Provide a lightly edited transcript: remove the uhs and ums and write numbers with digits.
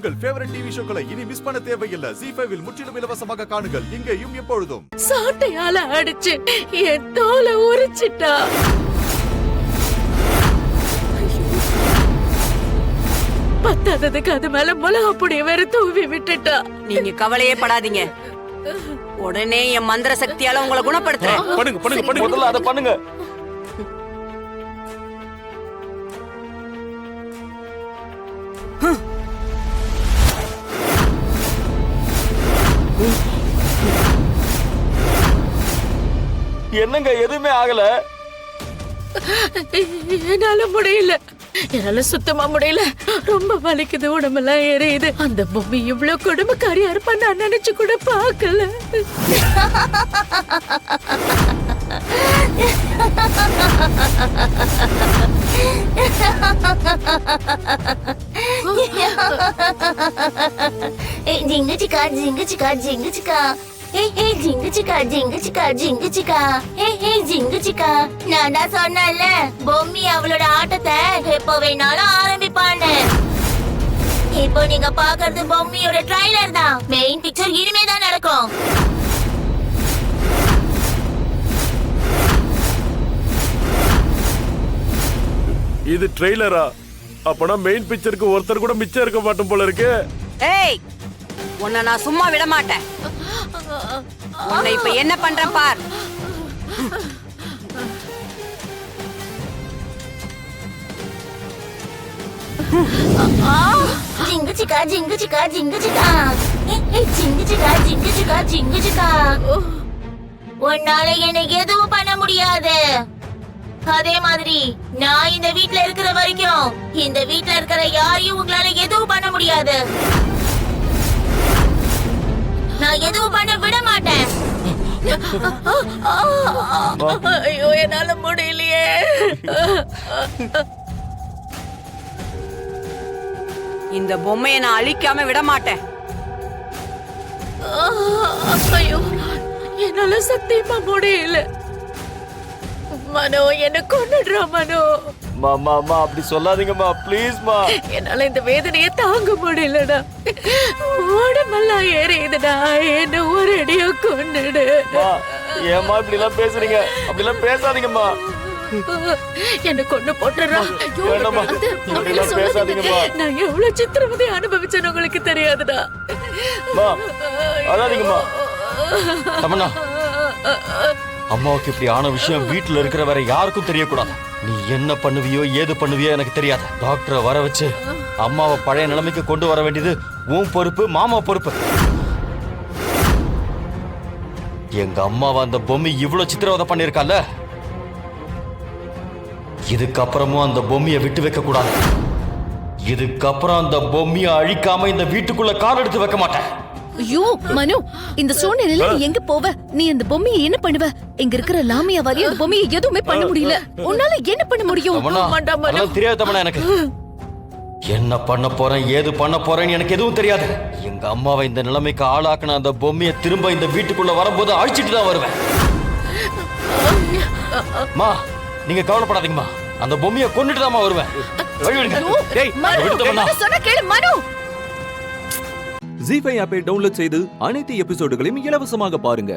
உங்கள் favourite TV ஷோக்களை இனி miss பண்ண தேவையில்லை. ZEE5 இல் முற்றிலும் இலவசமாக காணுங்கள். இங்கேயும் எப்பொழுதும். சாட்டையால அடிச்சு என் தோலை உரிச்சிட்டா. பத்தாததுக்கு அது மேல மிளகா பொடிய வேற தூவி விட்டுட்டா. நீங்க கவலையே படாதீங்க, உடனே என் மந்திர சக்தியால உங்களை குணப்படுத்துறேன். பண்ணுங்க பண்ணுங்க பண்ணுங்க, முதல்ல அதை பண்ணுங்க. என்னங்க எதுவுமே ஆகல? என்னால முடியல, என்னால சுத்தமா முடியல. ரொம்ப வலிக்குது, உடம்பெல்லாம் எரியுது. அந்த பொம்மி இவ்வளவு கொடுமைக்காரியா இருப்பா நான் நினைச்சு கூட பாக்கல. ஜிங்குச்சிக்கா ஜிங்குச்சிக்கா ஜிங்குச்சிக்கா நான் தான் சொன்னேன்ல, பொம்மி அவளோட ஆட்டத்தை எப்ப வேணாலும் ஆரம்பிப்பான்னு. இப்போ நீங்க பாக்குறது பொம்மியோட ட்ரைலர் தான். மெயின் பிக்சர் இனிமே தான் நடக்கும். இது ட்ரெய்லரா? அப்பனா மெயின் பிக்சருக்கு ஒருத்தர் கூட மிச்சம் இருக்க மாட்டோம் போல இருக்கு. ஏய், உன்னை நான் சும்மா விட மாட்டேன். உன்னை இப்ப என்ன பண்றேன் பார். ஜிங்குச்சிக்கா ஜிங்குச்சிக்கா ஜிங்குச்சிக்கா ஜிங்குச்சிக்கா ஜிங்குச்சிக்கா ஜிங்குச்சிக்கா. உன்னால என்னை எதுவும் பண்ண முடியாது. அதே மாதிரி நான் இந்த வீட்ல இருக்கிற வரைக்கும் இந்த வீட்ல இருக்கிற யாரையும் உங்களால எதுவும் பண்ண முடியாது. நான் எதுவும் பண்ண விட மாட்டேன். ஐயோ, என்னால முடியலையே. இந்த பொம்மையை நான் அழிக்காம விட மாட்டேன். ஐயோ, என்னால சத்தியமா முடியல. மனோ, என்ன கொன்னுடுறா மனோ. மாமா அப்படி சொல்லாதீங்கம்மா, ப்ளீஸ்மா. என்னால இந்த வேதனையை தாங்க முடியலடா. உடம்பெல்லாம் எரியுதுடா. என்ன ஒரு அடியா கொன்னுடு. ஏமா இப்படி எல்லாம் பேசுறீங்க? அப்படி எல்லாம் பேசாதீங்கம்மா. என்ன கொண்டு போட்டுறா. பேசாதீங்கம்மா. நான் எவ்வளவு சித்திரவதை அனுபவிச்சேன்னு உங்களுக்கு தெரியாதுடா. அழாதீங்கம்மா. தமன்னா, அம்மாவுக்கு இப்படி ஆன விஷயம் வீட்டுல இருக்கிற வேற யாருக்கும் தெரியக்கூடாது. நீ என்ன பண்ணுவியோ ஏது பண்ணுவியோ எனக்கு தெரியாது. டாக்டரை வர வச்சு அம்மாவை பழைய நிலைமைக்கு கொண்டு வர வேண்டியது உன் பொறுப்பு, மாமா பொறுப்பு. எங்க அம்மாவை அந்த பொம்மை இவ்வளவு சித்திரவதை பண்ணிருக்கால, இதுக்கப்புறமும் அந்த பொம்மையை விட்டு வைக்க கூடாது. இதுக்கப்புறம் அந்த பொம்மையை அழிக்காம இந்த வீட்டுக்குள்ள கால் எடுத்து வைக்க மாட்டேன். ஐயோ மனு, இந்த சூழ்நிலையில நீ எங்க போவ? நீ அந்த பொம்மையை என்ன பண்ணுவ? இங்க இருக்கிற லாமியா வாரி அந்த பொம்மையை எதுவுமே பண்ண முடியல. உன்னால என்ன பண்ண முடியும்? தெரியாது தமனா, எனக்கு என்ன பண்ண போறேன் ஏது பண்ண போறேன்னு எனக்கு எதுவும் தெரியாது. எங்க அம்மாவை இந்த நிலைமைக்கு ஆளாக்குன அந்த பொம்மையை திரும்ப இந்த வீட்டுக்குள்ள வரும்போது அழிச்சிட்டு தான் வருவேன். மா, நீங்க கவலைப்படாதீங்கம்மா. அந்த பொம்மையை கொண்டுட்டு தான் வருவேன். ZEE5 ஆப்பை டவுன்லோட் செய்து அனைத்து எபிசோடுகளையும் இலவசமாக பாருங்க.